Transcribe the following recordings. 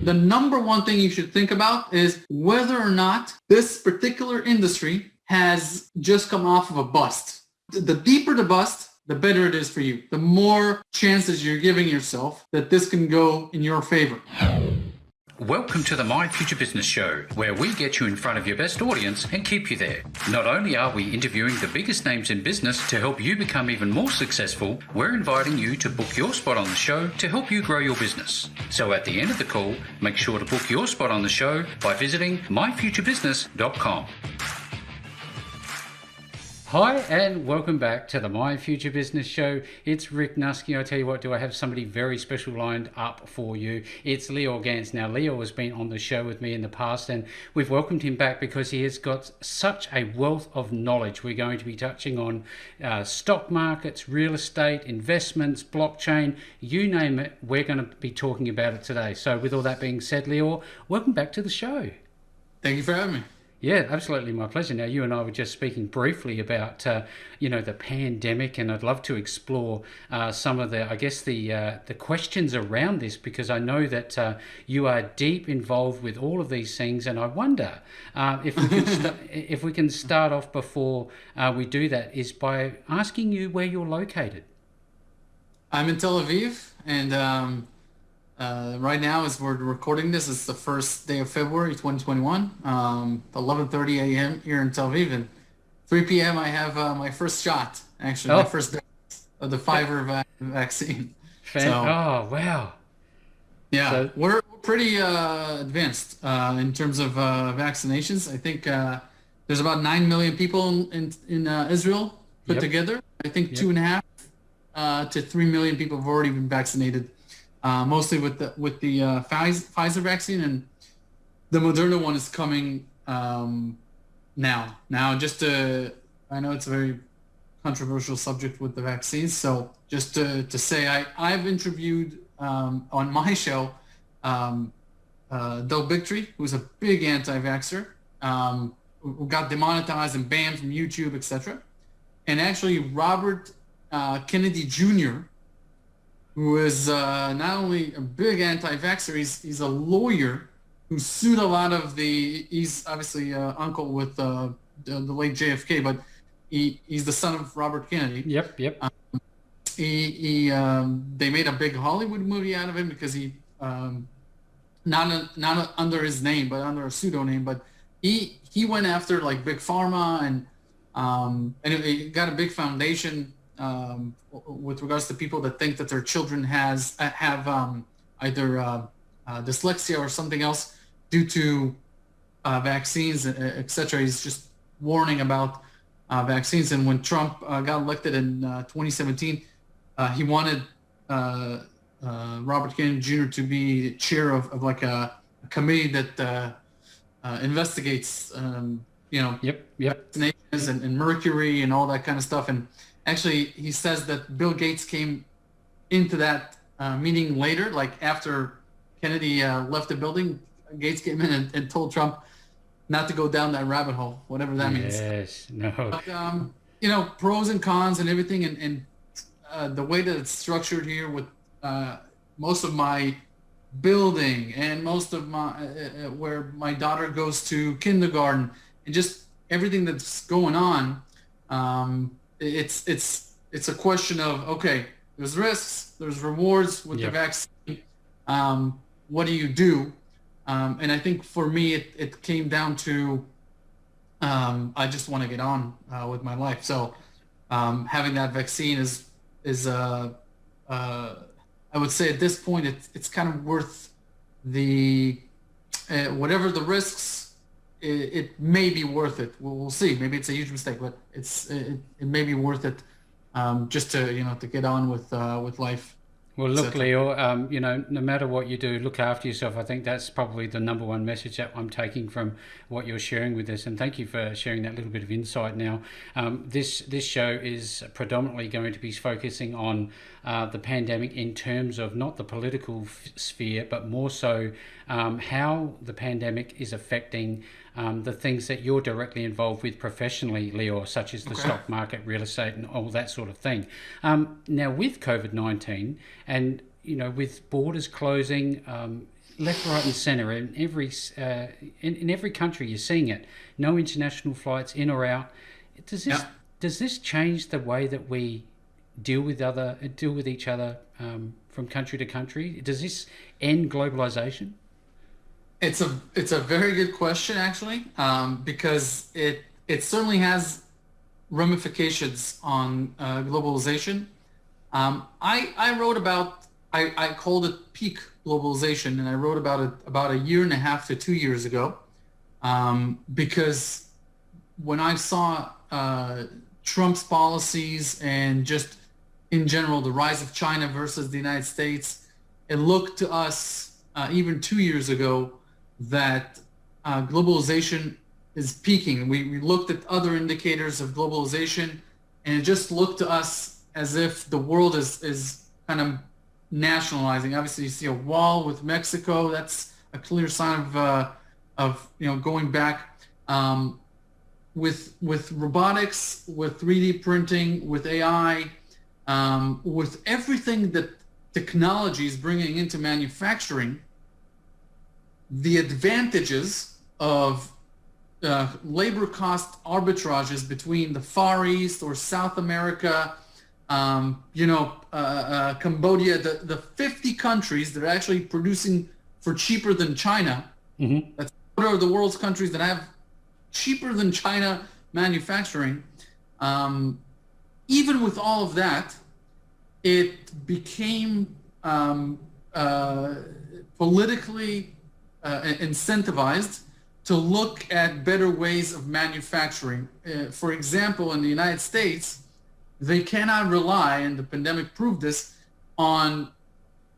The number one thing you should think about is whether or not this particular industry has just come off of a bust. The deeper the bust, the better it is for you. The more chances you're giving yourself that this can go in your favor. Welcome to the My Future Business Show, where we get you in front of your best audience and keep you there. Not only are we interviewing the biggest names in business to help you become even more successful, we're inviting you to book your spot on the show to help you grow your business. So at the end of the call, make sure to book your spot on the show by visiting myfuturebusiness.com. Hi and welcome back to the My Future Business Show. It's Rick Nusky. I tell you what, do I have somebody very special lined up for you. It's Leo Gans. Now, Leo has been on the show with me in the past and we've welcomed him back because he has got such a wealth of knowledge. We're going to be touching on stock markets, real estate, investments, blockchain, you name it. We're going to be talking about it today. So with all that being said, Leo, welcome back to the show. Thank you for having me. Yeah, absolutely, my pleasure. Now, you and I were just speaking briefly about, the pandemic, and I'd love to explore some of the questions around this, because I know that you are deep involved with all of these things, and I wonder if we can start off before we do that is by asking you where you're located. I'm in Tel Aviv, and right now, as we're recording this, it's the first day of February 2021, 11:30 a.m. here in Tel Aviv, and 3 p.m. I have my first shot, actually, my first dose of the Pfizer vaccine. Oh, wow. Yeah, So, we're pretty advanced in terms of vaccinations. I think there's about 9 million people in Israel put Yep. together. I think Yep. 2.5 to 3 million people have already been vaccinated. Mostly with the Pfizer vaccine, and the Moderna one is coming now. Now, I know it's a very controversial subject with the vaccines, so just to say, I've interviewed on my show Del Bigtree, who's a big anti-vaxxer, who got demonetized and banned from YouTube, etc. And actually, Robert Kennedy Jr., who is not only a big anti-vaxxer, he's a lawyer who sued a lot of he's obviously uncle with the late JFK, but he's the son of Robert Kennedy. Yep. They made a big Hollywood movie out of him because he, not under his name, but under a pseudonym, but he went after like Big Pharma, and he got a big foundation with regards to people that think that their children have either dyslexia or something else due to vaccines, etc. He's just warning about vaccines. And when Trump got elected in 2017, he wanted Robert Kennedy Jr. to be chair of like a committee that investigates, vaccinations and mercury and all that kind of stuff. And actually, he says that Bill Gates came into that meeting later, like after Kennedy left the building. Gates came in and told Trump not to go down that rabbit hole, whatever that means. Yes, no. But, pros and cons and everything, and the way that it's structured here with most of my building and most of my where my daughter goes to kindergarten, and just everything that's going on. It's a question of, okay, there's risks, there's rewards with the vaccine. What do you do? And I think for me, it came down to I just want to get on with my life. So having that vaccine is I would say at this point it's kind of worth the whatever the risks. It may be worth it. We'll see. Maybe it's a huge mistake, but it may be worth it just to get on with life. Well, look, Leo, no matter what you do, look after yourself. I think that's probably the number one message that I'm taking from what you're sharing with us. And thank you for sharing that little bit of insight now. This show is predominantly going to be focusing on the pandemic in terms of not the political sphere, but more so how the pandemic is affecting the things that you're directly involved with professionally, Leo, such as the stock market, real estate, and all that sort of thing. Now, with COVID-19 and, with borders closing, left, right, and centre. In every country, you're seeing it. No international flights in or out. Does this Yeah. does this change the way that we deal with each other from country to country? Does this end globalization? It's a very good question actually, because it certainly has ramifications on globalization. I wrote about I called it peak globalization, and I wrote about it about a year and a half to 2 years ago, because when I saw Trump's policies and just in general the rise of China versus the United States, it looked to us even 2 years ago that globalization is peaking. We looked at other indicators of globalization, and it just looked to us as if the world is kind of nationalizing. Obviously, you see a wall with Mexico. That's a clear sign of going back. With robotics, with 3D printing, with AI, with everything that technology is bringing into manufacturing, the advantages of labor cost arbitrages between the Far East or South America, Cambodia, the 50 countries that are actually producing for cheaper than China. Mm-hmm. That's what are the world's countries that have cheaper than China manufacturing. Even with all of that, it became politically incentivized to look at better ways of manufacturing. For example, in the United States, they cannot rely, and the pandemic proved this, on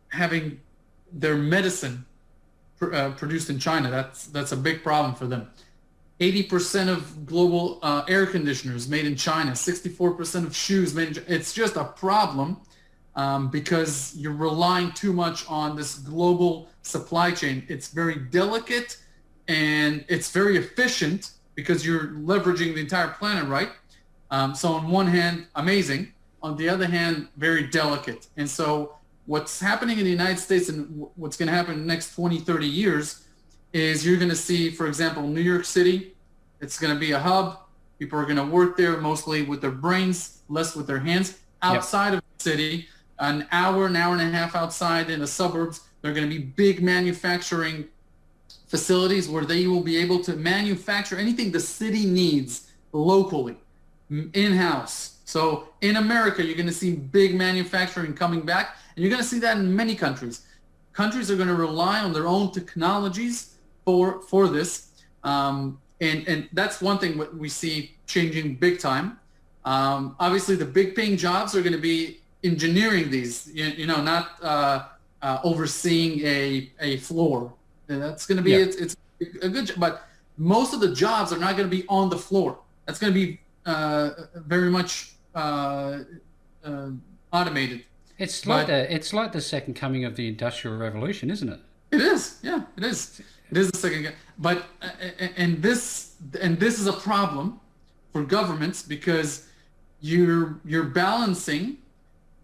having their medicine produced in China. That's a big problem for them. 80% of global air conditioners made in China, 64% of shoes made in China. It's just a problem because you're relying too much on this global supply chain. It's very delicate and it's very efficient because you're leveraging the entire planet, right? So on one hand, amazing. On the other hand, very delicate. And so what's happening in the United States and what's going to happen in the next 20, 30 years is you're going to see, for example, New York City, it's going to be a hub. People are going to work there mostly with their brains, less with their hands. Outside of the city, an hour and a half outside in the suburbs, there are going to be big manufacturing facilities where they will be able to manufacture anything the city needs locally, in-house. So in America, you're going to see big manufacturing coming back, and you're going to see that in many countries. Countries are going to rely on their own technologies for this. And that's one thing we see changing big time. Obviously, the big paying jobs are going to be engineering these, not overseeing a floor. And that's going to be, it's a good job. But most of the jobs are not going to be on the floor. That's going to be very much automated. It's like the second coming of the Industrial Revolution, isn't it? It is, yeah, it is. It is the second, but and this is a problem for governments because you're balancing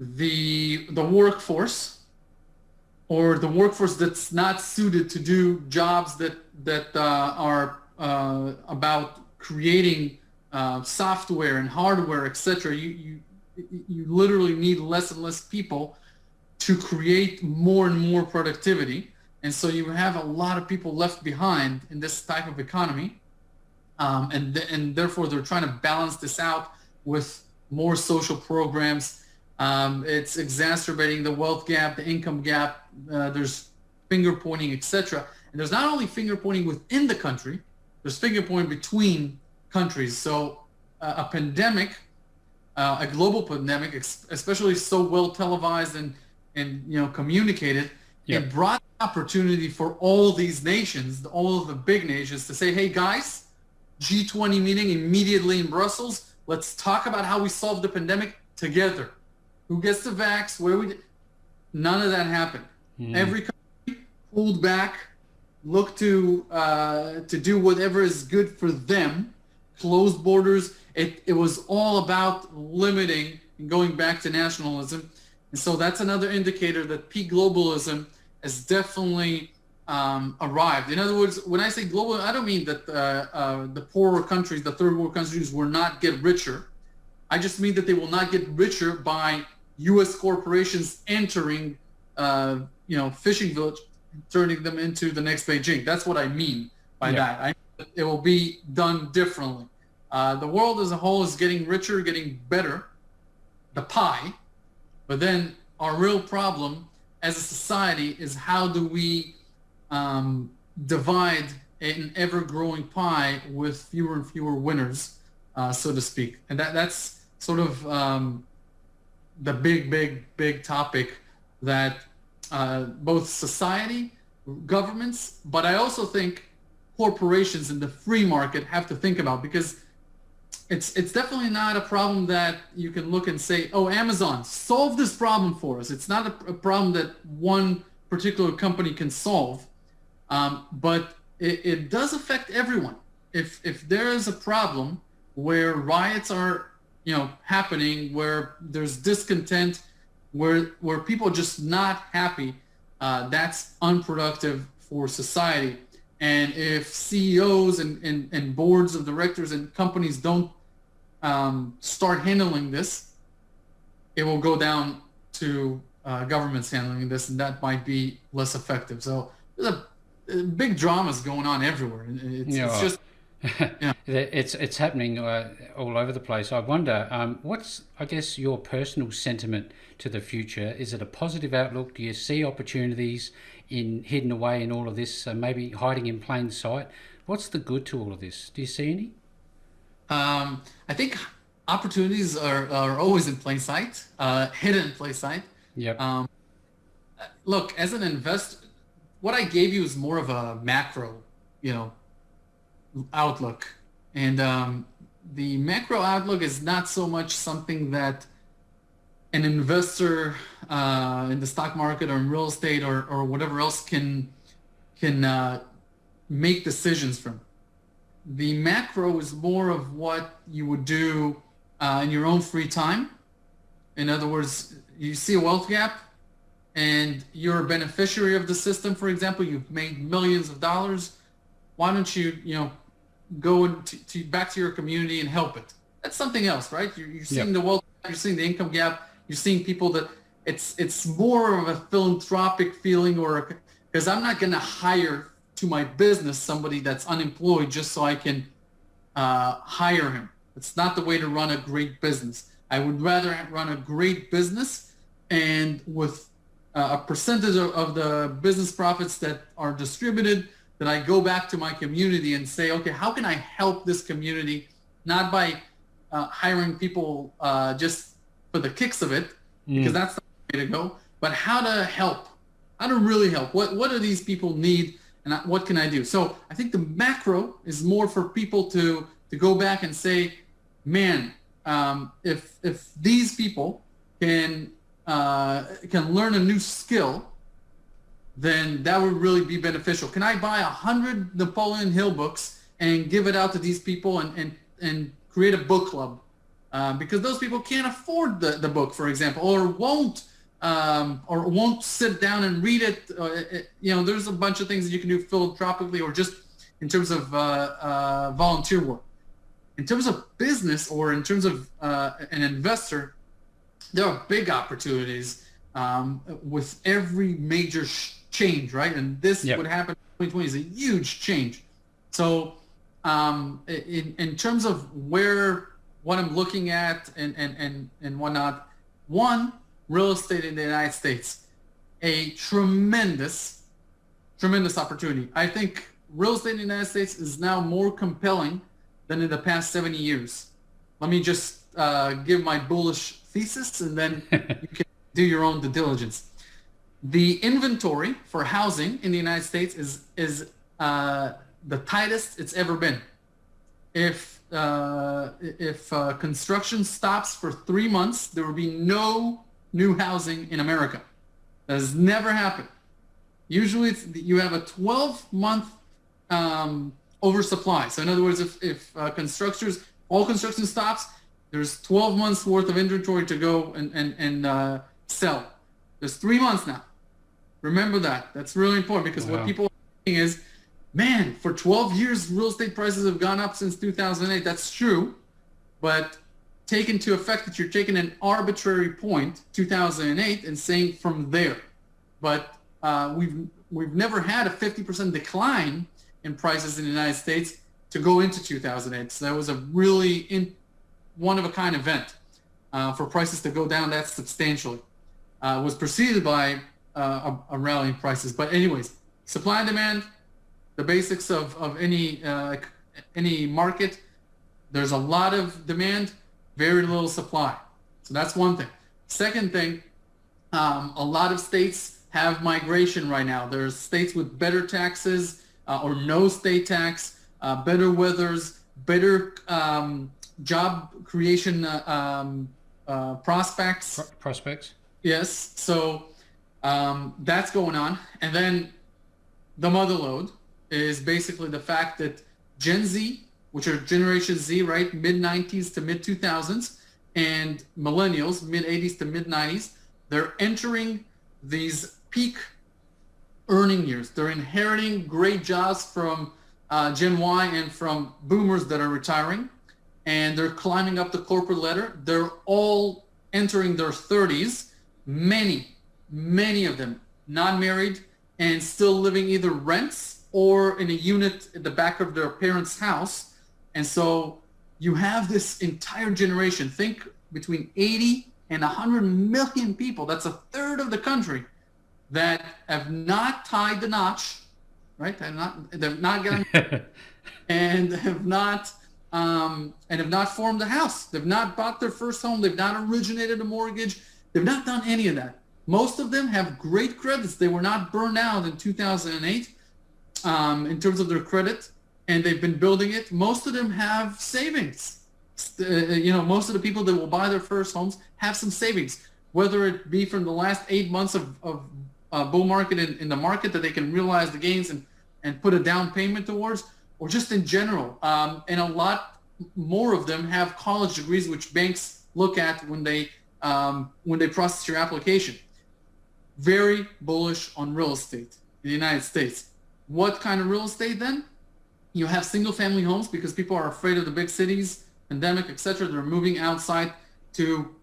the workforce or the workforce that's not suited to do jobs that are about creating software and hardware, etc. You literally need less and less people to create more and more productivity. And so you have a lot of people left behind in this type of economy. And therefore, they're trying to balance this out with more social programs. It's exacerbating the wealth gap, the income gap. There's finger pointing, etc. And there's not only finger pointing within the country, there's finger pointing between countries. So a pandemic, a global pandemic, especially so well televised and communicated, it brought opportunity for all these nations, all of the big nations, to say, hey guys, G20 meeting immediately in Brussels. Let's talk about how we solve the pandemic together. Who gets the vax? None of that happened. Every country pulled back, looked to do whatever is good for them. Closed borders. It was all about limiting and going back to nationalism. And so that's another indicator that peak globalism is definitely arrived. In other words, when I say global, I don't mean that the poorer countries, the third world countries, will not get richer. I just mean that they will not get richer by U.S. corporations entering, fishing village, turning them into the next Beijing. That's what I mean by that. It will be done differently. The world as a whole is getting richer, getting better, the pie. But then our real problem as a society is how do we divide an ever-growing pie with fewer and fewer winners, so to speak. And that's sort of the big topic that both society, governments, but I also think corporations in the free market have to think about, because it's definitely not a problem that you can look and say, oh, Amazon, solve this problem for us. It's not a problem that one particular company can solve, but it does affect everyone. If there is a problem where riots are happening, where there's discontent, where people are just not happy, that's unproductive for society. And if CEOs and boards of directors and companies don't start handling this, it will go down to governments handling this, and that might be less effective. So there's a big dramas going on everywhere. It's just it's happening all over the place. I wonder, what's, I guess, your personal sentiment to the future? Is it a positive outlook? Do you see opportunities in hidden away in all of this, maybe hiding in plain sight? What's the good to all of this? Do you see any? I think opportunities are always in plain sight, hidden in plain sight. Yep. Look, as an investor, what I gave you is more of a macro, outlook, and the macro outlook is not so much something that an investor in the stock market or in real estate or whatever else can make decisions from. The macro is more of what you would do in your own free time. In other words, you see a wealth gap and you're a beneficiary of the system. For example, you've made millions of dollars. Why don't you, go back to your community and help it? That's something else, right? You're seeing the wealth gap, you're seeing the income gap, you're seeing people that it's more of a philanthropic feeling, or because I'm not going to hire to my business somebody that's unemployed just so I can hire him. It's not the way to run a great business. I would rather run a great business, and with a percentage of the business profits that are distributed, that I go back to my community and say, okay, how can I help this community? Not by hiring people just for the kicks of it, because that's the way to go, but how to help, how to really help. What do these people need, and what can I do? So I think the macro is more for people to go back and say, man, if these people can learn a new skill, then that would really be beneficial. Can I buy 100 Napoleon Hill books and give it out to these people and create a book club? Because those people can't afford the book, for example, or won't sit down and read it. There's a bunch of things that you can do philanthropically or just in terms of volunteer work. In terms of business or in terms of an investor, there are big opportunities with every major change, right? And this would happen in 2020 is a huge change. So in terms of what I'm looking at and whatnot, one, real estate in the United States, a tremendous opportunity. I think real estate in the United States is now more compelling than in the past 70 years. Let me just give my bullish thesis, and then you can do your own due diligence. The inventory for housing in the United States is the tightest it's ever been. If construction stops for 3 months, there will be no new housing in America. That has never happened. Usually you have a 12-month oversupply. So in other words, if all construction stops, there's 12 months worth of inventory to go and sell. There's 3 months now. Remember that. That's really important, because what people is, man, for 12 years, real estate prices have gone up since 2008. That's true. But take into effect that you're taking an arbitrary point, 2008, and saying from there. But we've never had a 50% decline in prices in the United States to go into 2008. So that was a really one-of-a-kind event for prices to go down that substantially. Was preceded by a rally in prices. But anyways, supply and demand, the basics of any market. There's a lot of demand, very little supply. So that's one thing. Second thing, a lot of states have migration right now. There's states with better taxes or no state tax, better weathers, better job creation prospects. Prospects. Yes. So that's going on. And then the mother lode is basically the fact that Gen Z, which are Generation Z, right, mid-90s to mid-2000s, and millennials, mid-80s to mid-90s, they're entering these peak earning years. They're inheriting great jobs from Gen Y and from boomers that are retiring, and they're climbing up the corporate ladder. They're all entering their 30s, many of them not married and still living either rents or in a unit at the back of their parents' house. And so you have this entire generation, think between 80 and 100 million people, that's a third of the country, that have not tied the notch, right? They've not gotten and have not formed a house. They've not bought their first home. They've not originated a mortgage. They've not done any of that. Most of them have great credits. They were not burned out in 2008 in terms of their credit, and they've been building it. Most of them have savings. Most of the people that will buy their first homes have some savings, whether it be from the last 8 months of bull market in the market that they can realize the gains and put a down payment towards, or just in general. And a lot more of them have college degrees, which banks look at when they process your application. Very bullish on real estate in the United States. What kind of real estate then? You have single family homes because people are afraid of the big cities, pandemic, etc. They're moving outside to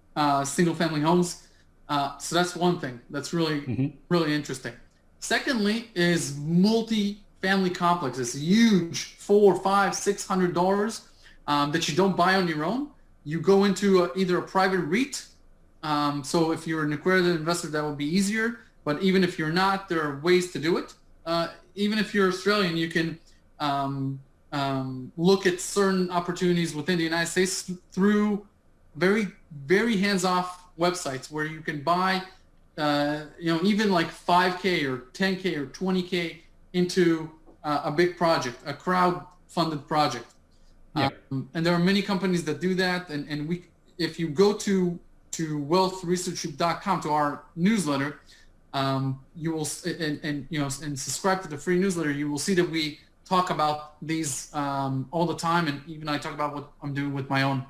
single family homes. So that's one thing that's really interesting. Secondly is multi-family complexes, huge, $400, $500, $600 that you don't buy on your own. You go into either a private REIT. So if you're an accredited investor, that would be easier. But even if you're not, there are ways to do it. Even if you're Australian, you can look at certain opportunities within the United States through very, very hands-off websites where you can buy, even like 5K or 10K or 20K into a big project, a crowd-funded project. Yeah. And there are many companies that do that. And if you go to wealthresearch.com, to our newsletter, you will and subscribe to the free newsletter. You will see that we talk about these all the time, and even I talk about what I'm doing with my own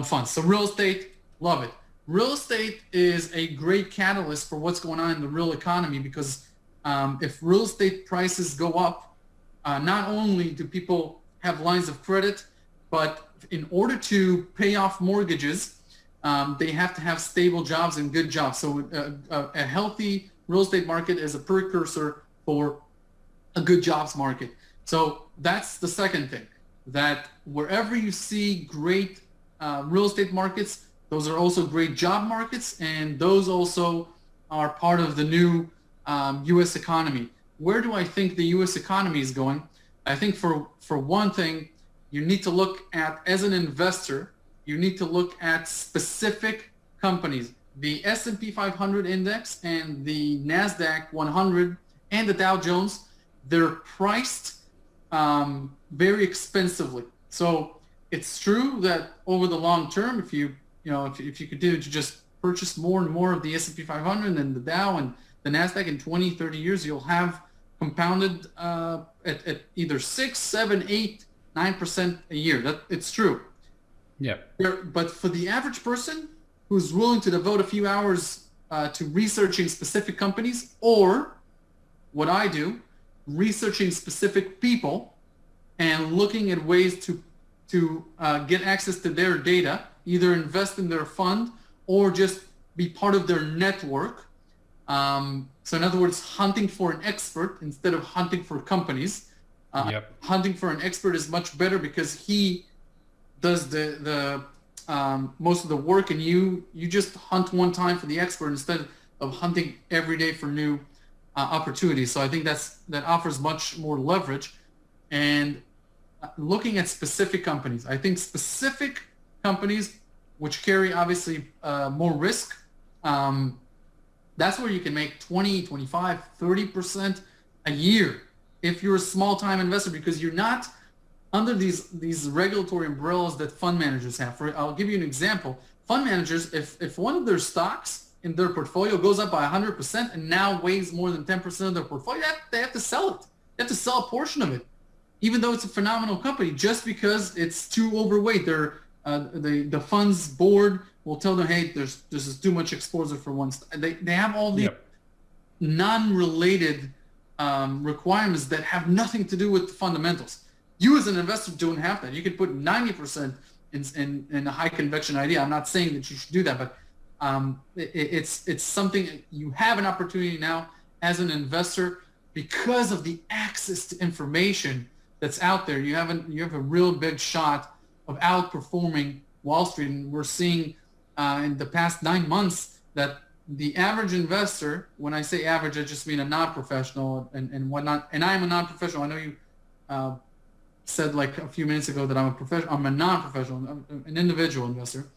funds. So real estate, love it. Real estate is a great catalyst for what's going on in the real economy, because if real estate prices go up, not only do people have lines of credit, but in order to pay off mortgages, they have to have stable jobs and good jobs. So a healthy real estate market is a precursor for a good jobs market. So that's the second thing, that wherever you see great real estate markets, those are also great job markets, and those also are part of the new U.S. economy. Where do I think the U.S. economy is going? I think for one thing, you need to look at, as an investor, you need to look at specific companies. The S&P 500 index and the NASDAQ 100 and the Dow Jones, they're priced very expensively. So it's true that over the long term, if you continue to just purchase more and more of the S&P 500 and the Dow and the NASDAQ in 20, 30 years, you'll have compounded at either 6, 7, 8, 9% a year. That it's true. Yeah. But for the average person who's willing to devote a few hours to researching specific companies, or what I do, researching specific people and looking at ways to get access to their data, either invest in their fund or just be part of their network. So in other words, hunting for an expert instead of hunting for companies. Hunting for an expert is much better because he does the most of the work, and you just hunt one time for the expert instead of hunting every day for new opportunities. So I think that offers much more leverage. And looking at specific companies, I think specific companies which carry obviously more risk, that's where you can make 20, 25, 30% a year if you're a small time investor, because you're not under these regulatory umbrellas that fund managers have. I'll give you an example. Fund managers, if one of their stocks in their portfolio goes up by 100% and now weighs more than 10% of their portfolio, they have to sell it. They have to sell a portion of it, even though it's a phenomenal company, just because it's too overweight. The fund's board will tell them, hey, this is too much exposure for one. They have all the non-related requirements that have nothing to do with the fundamentals. You as an investor don't have that. You could put 90% in a high conviction idea. I'm not saying that you should do that, but it's something you have an opportunity now as an investor because of the access to information that's out there. You have a real big shot of outperforming Wall Street, and we're seeing in the past 9 months that the average investor, when I say average, I just mean a non-professional and whatnot. And I am a non-professional. I know you said like a few minutes ago that I'm a professional. I'm a non-professional, I'm an individual investor.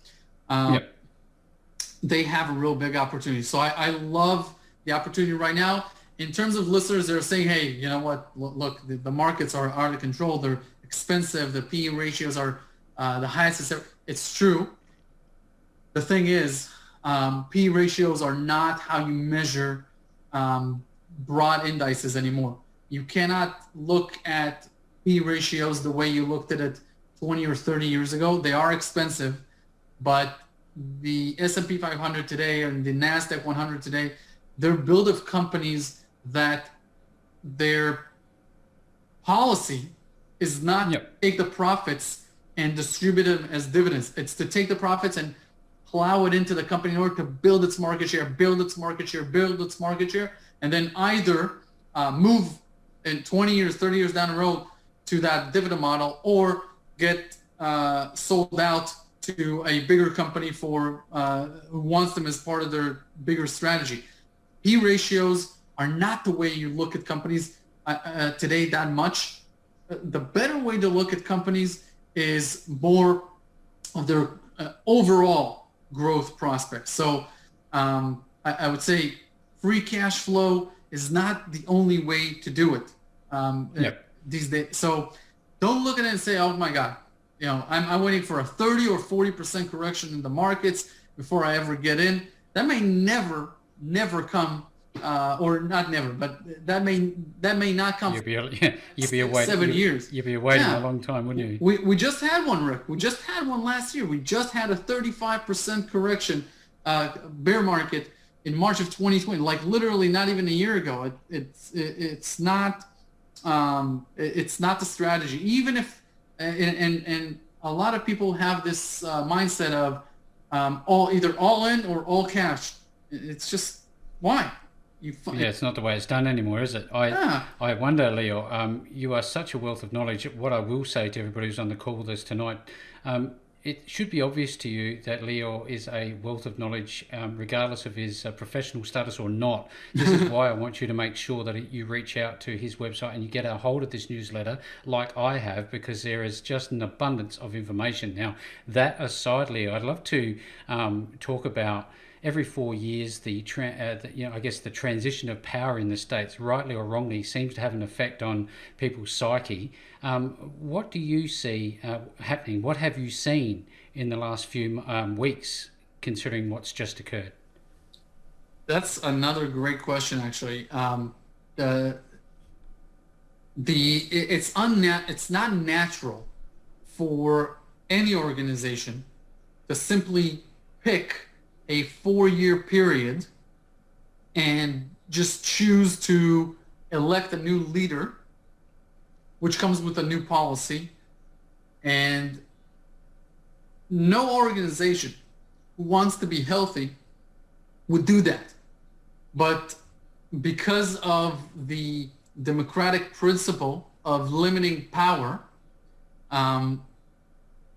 They have a real big opportunity. So I love the opportunity right now. In terms of listeners, they're saying, hey, you know what? Look, the markets are out of control. They're expensive. The PE ratios are the highest. It's true. The thing is, PE ratios are not how you measure broad indices anymore. You cannot look at PE ratios the way you looked at it 20 or 30 years ago. They are expensive, but the S&P 500 today and the NASDAQ 100 today, they're built of companies that their policy is not to take the profits and distribute them as dividends. It's to take the profits and plow it into the company in order to build its market share, and then either move in 20 years, 30 years down the road to that dividend model, or get sold out to a bigger company for who wants them as part of their bigger strategy. P ratios are not the way you look at companies today that much. The better way to look at companies is more of their overall growth prospects. So I would say free cash flow is not the only way to do it these days. So don't look at it and say, oh my God, you know, I'm waiting for a 30 or 40% correction in the markets before I ever get in. That may never come, or not never, but that may not come. You'd be away 7 years. You'd be waiting a long time, wouldn't you? We just had one, Rick. We just had one last year. We just had a 35% correction, bear market in March of 2020. Like literally, not even a year ago. It's not the strategy. Even if and a lot of people have this mindset of either all in or all cash. It's just why. It's not the way it's done anymore, is it? I wonder, Leo, you are such a wealth of knowledge. What I will say to everybody who's on the call with us tonight, it should be obvious to you that Leo is a wealth of knowledge, regardless of his professional status or not. This is why I want you to make sure that you reach out to his website and you get a hold of this newsletter like I have, because there is just an abundance of information. Now, that aside, Leo, I'd love to talk about every 4 years, the transition of power in the States, rightly or wrongly, seems to have an effect on people's psyche. What do you see happening? What have you seen in the last few weeks, considering what's just occurred? That's another great question, actually. It's not natural for any organization to simply pick a 4-year period and just choose to elect a new leader, which comes with a new policy, and no organization who wants to be healthy would do that. But because of the democratic principle of limiting power,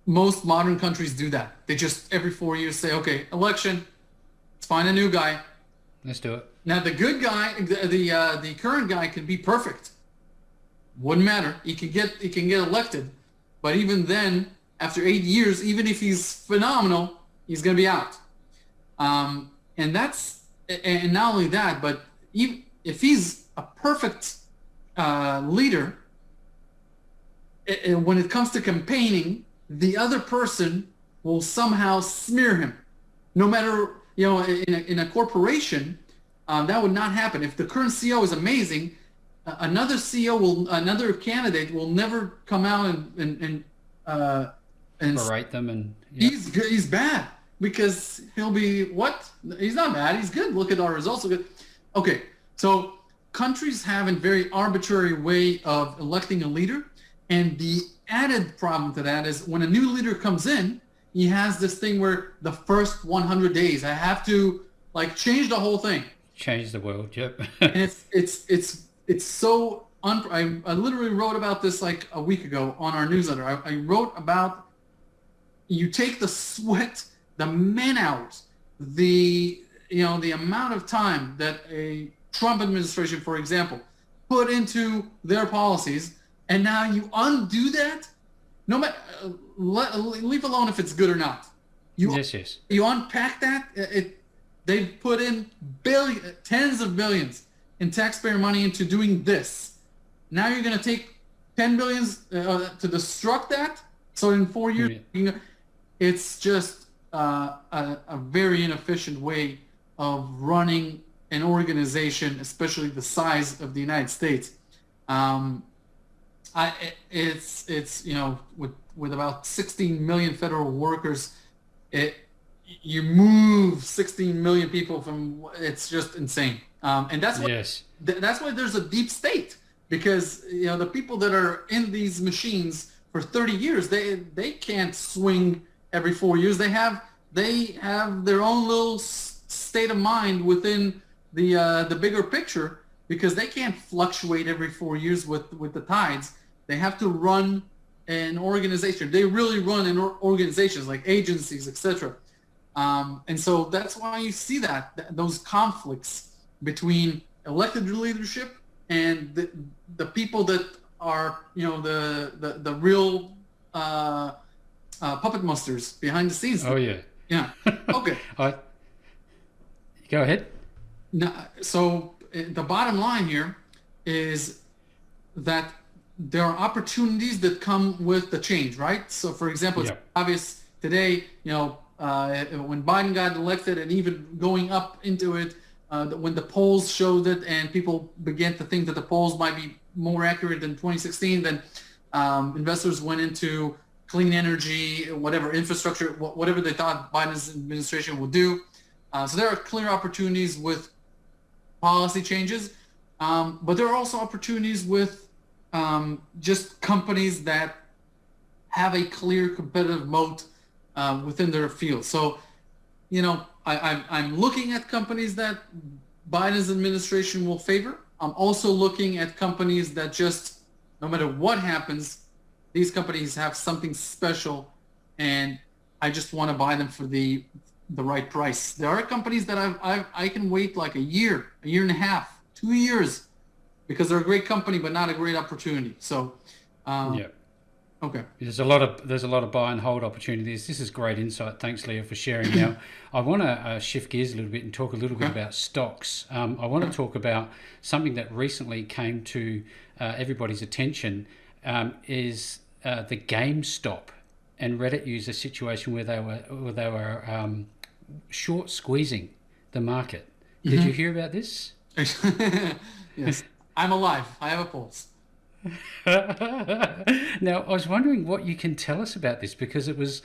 most modern countries do that. They just every 4 years say, okay, election, let's find a new guy. Let's do it. Now the good guy, the current guy can be perfect. Wouldn't matter. He can get elected, but even then, after 8 years, even if he's phenomenal, he's going to be out. And not only that, but even if he's a perfect leader, when it comes to campaigning, the other person will somehow smear him. No matter, in a corporation, that would not happen. If the current CEO is amazing, another candidate will never come out and berate them and he's bad, because he'll be, what? He's not bad. He's good. Look at our results. Look at, okay. So countries have a very arbitrary way of electing a leader. And the added problem to that is when a new leader comes in, he has this thing where the first 100 days, I have to change the whole thing. Change the world. Yep. And it's so, I literally wrote about this a week ago on our newsletter. I wrote about, you take the sweat, the man hours, the amount of time that a Trump administration, for example, put into their policies, and now you undo that. No matter, leave alone if it's good or not. Yes. You unpack that. They put in tens of billions in taxpayer money into doing this. Now you're going to take 10 billions to destruct that. So in 4 years, it's just a very inefficient way of running an organization, especially the size of the United States. It's with about 16 million federal workers, you move 16 million people from, it's just insane. And that's why that's why there's a deep state, because the people that are in these machines for 30 years, they can't swing every 4 years. They have their own little state of mind within the bigger picture, because they can't fluctuate every 4 years with the tides. They have to run an organization. They really run an organizations like agencies, etc. And so that's why you see those conflicts between elected leadership and the people that are the real puppet masters behind the scenes. Oh yeah. Yeah. Okay. Go ahead. Now, so the bottom line here is that there are opportunities that come with the change, right? So, for example, it's obvious today, when Biden got elected, and even going up into it, when the polls showed it and people began to think that the polls might be more accurate than 2016, then investors went into clean energy, whatever infrastructure, whatever they thought Biden's administration would do. So there are clear opportunities with policy changes, but there are also opportunities with just companies that have a clear competitive moat within their field. So, I'm looking at companies that Biden's administration will favor. I'm also looking at companies that just, no matter what happens, these companies have something special, and I just want to buy them for the right price. There are companies that I can wait like a year and a half, 2 years, because they're a great company but not a great opportunity. So, okay. There's a lot of buy and hold opportunities. This is great insight. Thanks, Leo, for sharing. Now, I want to shift gears a little bit and talk a little bit about stocks. I want to talk about something that recently came to everybody's attention, is the GameStop and Reddit user situation where they were short squeezing the market. Did you hear about this? Yes. I'm alive. I have a pulse. Now, I was wondering what you can tell us about this, because it was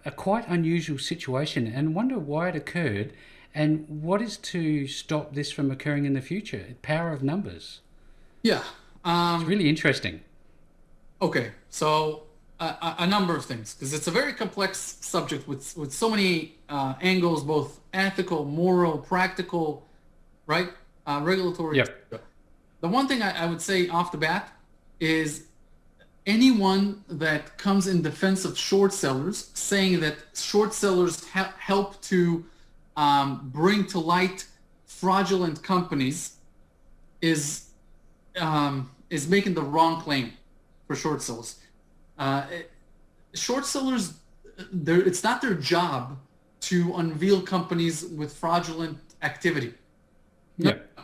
a quite unusual situation, and wonder why it occurred and what is to stop this from occurring in the future. Power of numbers. Yeah. It's really interesting. Okay. So a number of things, because it's a very complex subject with so many angles, both ethical, moral, practical, right? Regulatory. Yep. The one thing I would say off the bat is anyone that comes in defense of short sellers, saying that short sellers help to bring to light fraudulent companies, is is making the wrong claim for short sellers. Uh, Short sellers, it's not their job to unveil companies with fraudulent activity. No, Yep.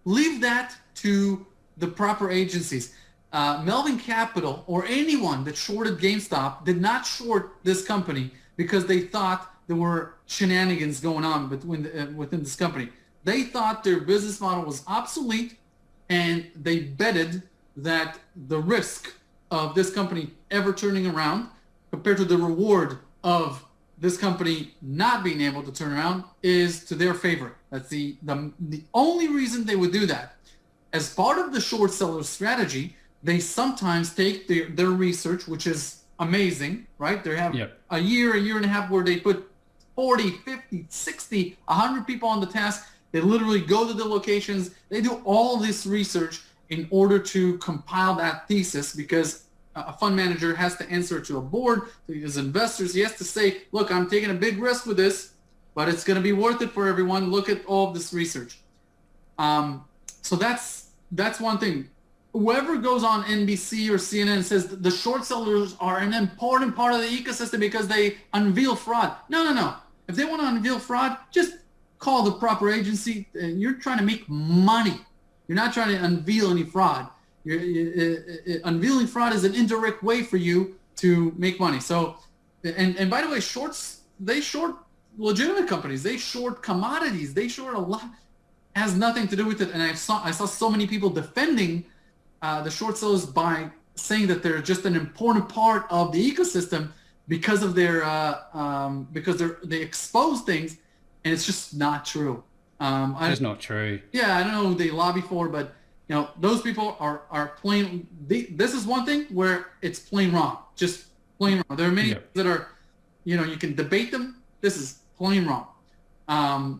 leave that to the proper agencies. Melvin Capital or anyone that shorted GameStop did not short this company because they thought there were shenanigans going on within this company. They thought their business model was obsolete, and they betted that the risk of this company ever turning around compared to the reward of this company not being able to turn around is to their favor. That's the only reason they would do that. As part of the short seller strategy, they sometimes take their research, which is amazing, right? They have Yep. a year and a half where they put 40, 50, 60, 100 people on the task. They literally go to the locations. They do all this research in order to compile that thesis, because a fund manager has to answer to a board, to his investors. He has to say, look, I'm taking a big risk with this, but it's going to be worth it for everyone. Look at all of this research. So that's one thing. Whoever goes on NBC or CNN and says the short sellers are an important part of the ecosystem because they unveil fraud. No, no, no. If they want to unveil fraud, just call the proper agency. You're trying to make money. You're not trying to unveil any fraud. Unveiling fraud is an indirect way for you to make money. So, and by the way, they short legitimate companies. They short commodities. They short a lot. Has nothing to do with it. And I saw so many people defending the short sellers by saying that they're just an important part of the ecosystem because of their because they expose things, and it's just not true. It's not true. Yeah, I don't know who they lobby for, but those people are plain. This is one thing where it's plain wrong, just plain wrong. There are many that are, you can debate them. This is plain wrong.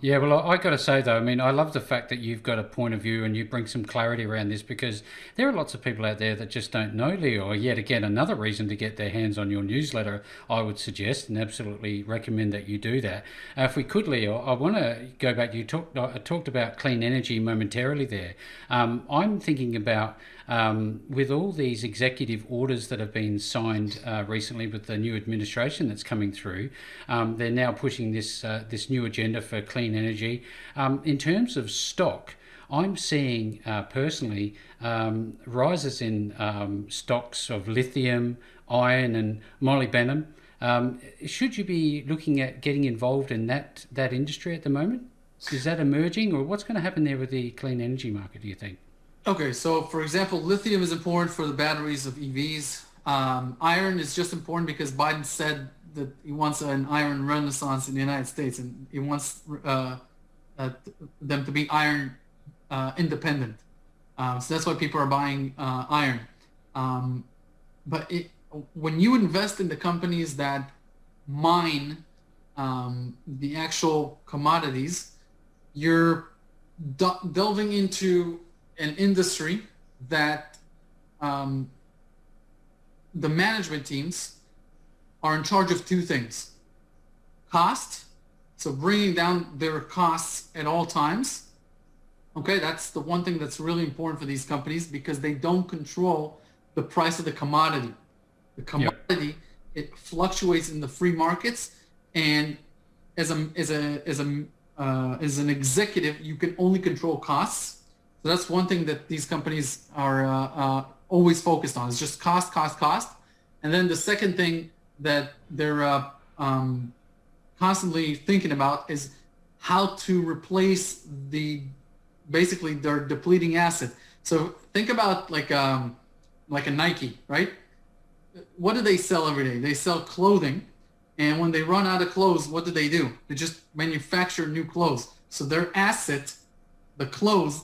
Yeah, well, I got to say though, I mean, I love the fact that you've got a point of view and you bring some clarity around this, because there are lots of people out there that just don't know, Leo. Yet again, another reason to get their hands on your newsletter, I would suggest and absolutely recommend that you do that. If we could, Leo, I want to go back. You talked about clean energy momentarily there. I'm thinking about with all these executive orders that have been signed recently with the new administration that's coming through, they're now pushing this new agenda for clean energy. In terms of stock, I'm seeing personally rises in stocks of lithium, iron, and molybdenum. Should you be looking at getting involved in that industry at the moment? Is that emerging, or what's going to happen there with the clean energy market, do you think? Okay, so for example, lithium is important for the batteries of EVs. Iron is just important because Biden said that he wants an iron renaissance in the United States, and he wants them to be iron independent. So that's why people are buying iron. But when you invest in the companies that mine the actual commodities, you're delving into an industry that the management teams are in charge of two things: cost, so bringing down their costs at all times. Okay, that's the one thing that's really important for these companies, because they don't control the price of the commodity. The commodity, it fluctuates in the free markets, and as an executive, you can only control costs. So that's one thing that these companies are always focused on, is just cost, cost, cost. And then the second thing that they're constantly thinking about is how to replace basically their depleting asset. So think about like a Nike, right? What do they sell every day? They sell clothing. And when they run out of clothes, what do? They just manufacture new clothes. So their asset, the clothes,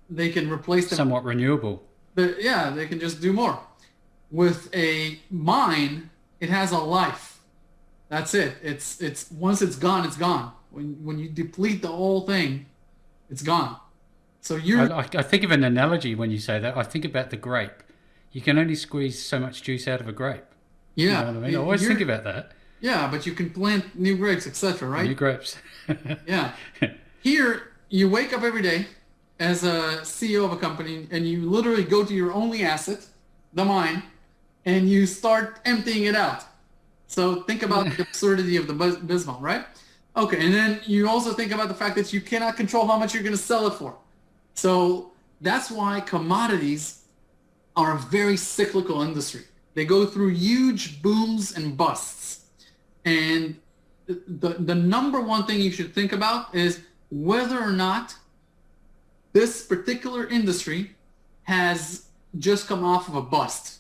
they can replace them. Somewhat renewable. Yeah, they can just do more. With a mine, it has a life. That's it. It's once it's gone, it's gone. When you deplete the whole thing, it's gone. So I think of an analogy when you say that. I think about the grape. You can only squeeze so much juice out of a grape. You know yeah, what I mean? I always think about that. yeah, but you can plant new grapes, etc. Right? New grapes. Yeah. Here, you wake up every day as a CEO of a company, and you literally go to your only asset, the mine, and you start emptying it out. So think about the absurdity of the Bismol, right? Okay, and then you also think about the fact that you cannot control how much you're going to sell it for. So that's why commodities are a very cyclical industry. They go through huge booms and busts. And the number one thing you should think about is whether or not this particular industry has just come off of a bust.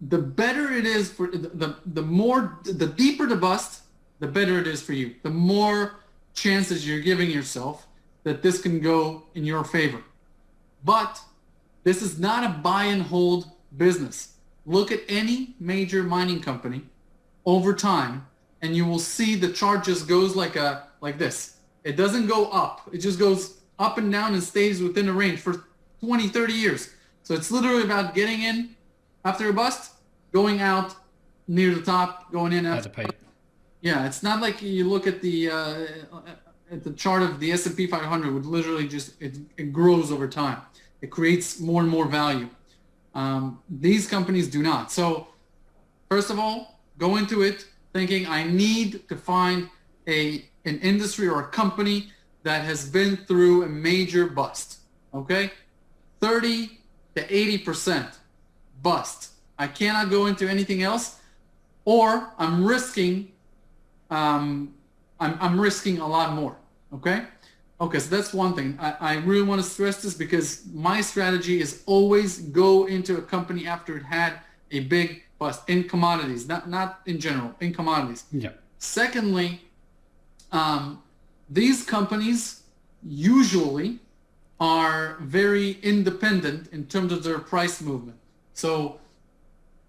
The better it is for the deeper the bust, the better it is for you. The more chances you're giving yourself that this can go in your favor. But this is not a buy and hold business. Look at any major mining company over time, and you will see the chart just goes like this. It doesn't go up. It just goes up and down and stays within a range for 20, 30 years. So it's literally about getting in after a bust, going out near the top, going in after. Yeah, it's not like you look at the chart of the S&P 500, which literally just it grows over time. It creates more and more value. These companies do not. So first of all, go into it thinking I need to find an industry or a company that has been through a major bust. Okay, 30 to 80% bust. I cannot go into anything else, or I'm risking. I'm risking a lot more. Okay, so that's one thing. I really want to stress this because my strategy is always go into a company after it had a big bust in commodities, not in general, in commodities. Yeah. Secondly, these companies usually are very independent in terms of their price movement. So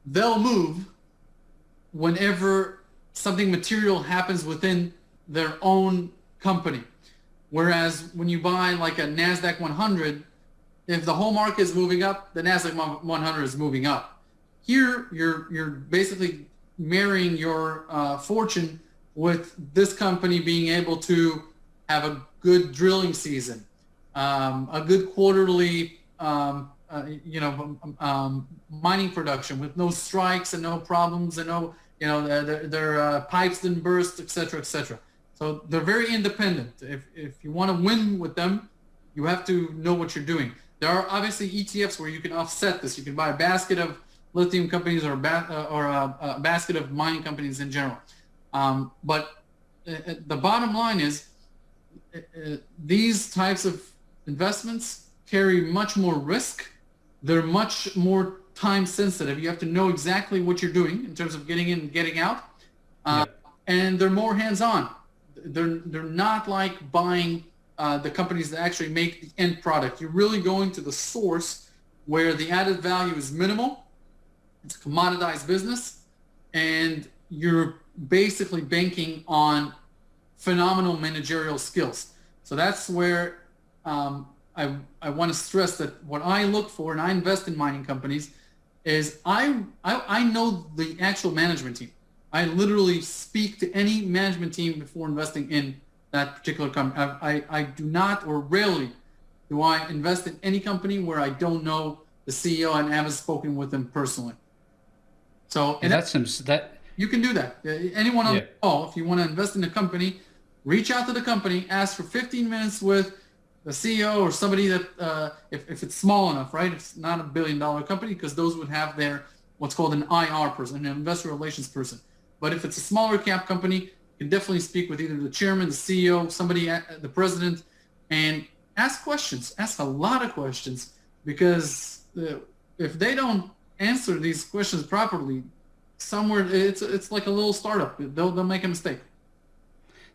they'll move whenever something material happens within their own company. Whereas when you buy like a NASDAQ 100, if the whole market is moving up, the NASDAQ 100 is moving up. Here, you're basically marrying your fortune with this company being able to have a good drilling season, a good quarterly, mining production with no strikes and no problems and no, their pipes didn't burst, et cetera, et cetera. So they're very independent. If you want to win with them, you have to know what you're doing. There are obviously ETFs where you can offset this. You can buy a basket of lithium companies or a basket of mining companies in general. But the bottom line is these types of investments carry much more risk. They're much more time sensitive. You have to know exactly what you're doing in terms of getting in and getting out. And they're more hands-on. They're not like buying the companies that actually make the end product. You're really going to the source where the added value is minimal. It's a commoditized business, and you're basically banking on phenomenal managerial skills. So that's where I want to stress that what I look for, and I invest in mining companies, is I know the actual management team. I literally speak to any management team before investing in that particular company. I do not, or rarely do I invest in any company where I don't know the CEO and haven't spoken with them personally. So and you can do that. Anyone on the call, if you want to invest in a company, reach out to the company, ask for 15 minutes with the CEO or somebody that, if it's small enough, right? It's not $1 billion company, because those would have their what's called an IR person, an investor relations person. But if it's a smaller cap company, you can definitely speak with either the chairman, the CEO, somebody, the president, and ask questions. Ask a lot of questions, because if they don't answer these questions properly, somewhere it's like a little startup. They'll make a mistake.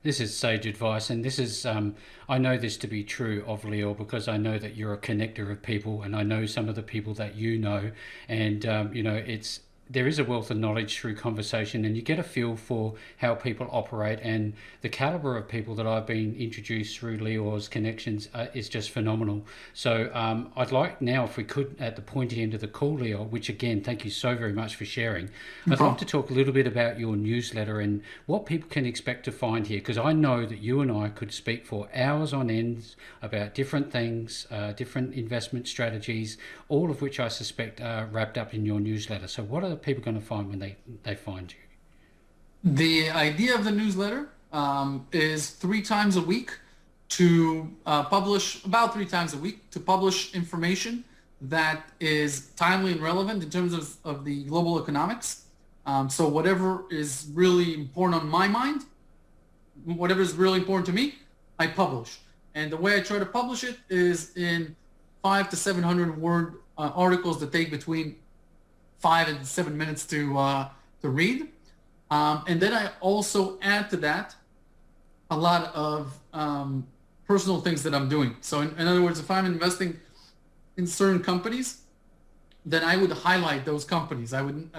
This is sage advice, and this is, I know this to be true of Lior because I know that you're a connector of people, and I know some of the people that you know, and there is a wealth of knowledge through conversation, and you get a feel for how people operate, and the caliber of people that I've been introduced through Lior's connections is just phenomenal. So I'd like now, if we could, at the pointy end of the call, Lior, which again, thank you so very much for sharing. I'd like to talk a little bit about your newsletter and what people can expect to find here, because I know that you and I could speak for hours on end about different things, different investment strategies, all of which I suspect are wrapped up in your newsletter. So what are people going to find when they find you? The idea of the newsletter is 3 times a week to publish, about 3 times a week to publish information that is timely and relevant in terms of the global economics. So whatever is really important on my mind, whatever is really important to me, I publish. And the way I try to publish it is in 500 to 700 word articles that take between 5 and 7 minutes to read. And then I also add to that a lot of personal things that I'm doing. So in other words, if I'm investing in certain companies, then I would highlight those companies. I would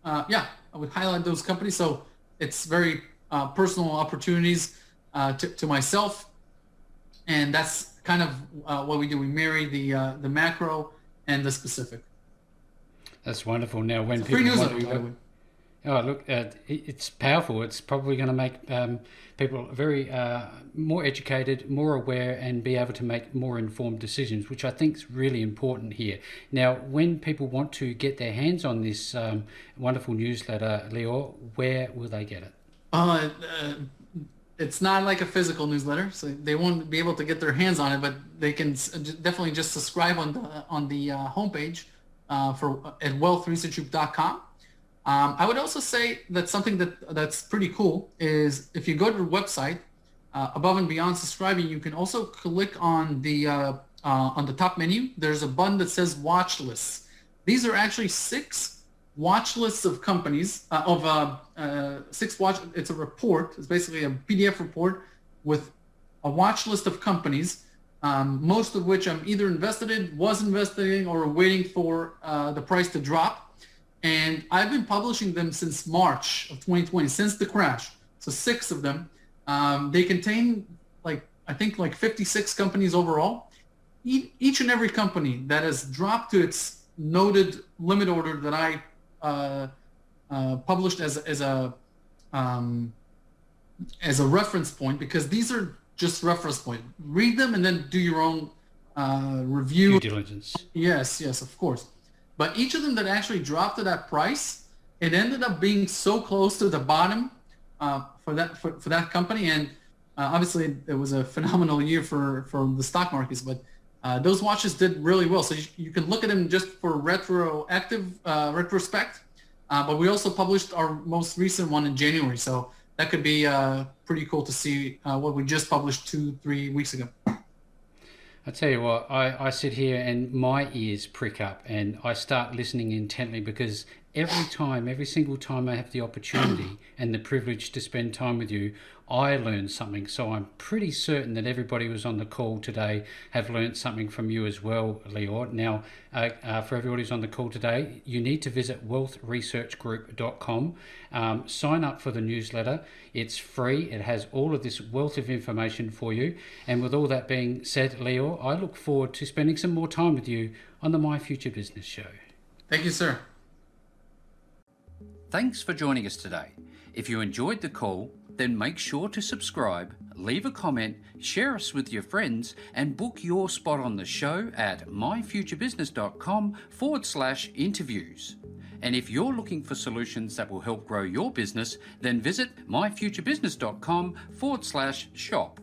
highlight those companies. So it's very personal opportunities to myself. And that's kind of what we do. We marry the macro and the specific. That's wonderful. Now, when it's people want to, oh look, it's powerful. It's probably going to make people very more educated, more aware, and be able to make more informed decisions, which I think is really important here. Now, when people want to get their hands on this wonderful newsletter, Lior, where will they get it? It's not like a physical newsletter, so they won't be able to get their hands on it, but they can definitely just subscribe on the homepage at wealthresearchgroup.com. I would also say that something that's pretty cool is if you go to the website, above and beyond subscribing, you can also click on the top menu. There's a button that says watch lists. These are actually 6 watch lists of companies it's a report. It's basically a PDF report with a watch list of companies, most of which I'm either invested in, was invested in, or waiting for the price to drop. And I've been publishing them since March of 2020, since the crash. So 6 of them. They contain I think 56 companies overall. Each and every company that has dropped to its noted limit order that I published as a reference point, because these are just reference point. Read them and then do your own review. Due diligence. Yes, of course. But each of them that actually dropped to that price, it ended up being so close to the bottom for that company. And obviously, it was a phenomenal year for the stock markets. But those watches did really well. So you can look at them just for retrospect. But we also published our most recent one in January. So that could be pretty cool to see what we just published 2-3 weeks ago. I tell you what, I sit here and my ears prick up and I start listening intently, because every single time I have the opportunity and the privilege to spend time with you, I learn something. So I'm pretty certain that everybody who's on the call today have learned something from you as well, Lior. Now, for everybody who's on the call today, you need to visit wealthresearchgroup.com. Sign up for the newsletter. It's free. It has all of this wealth of information for you. And with all that being said, Lior, I look forward to spending some more time with you on the My Future Business Show. Thank you, sir. Thanks for joining us today. If you enjoyed the call, then make sure to subscribe, leave a comment, share us with your friends, and book your spot on the show at myfuturebusiness.com/interviews. And if you're looking for solutions that will help grow your business, then visit myfuturebusiness.com/shop.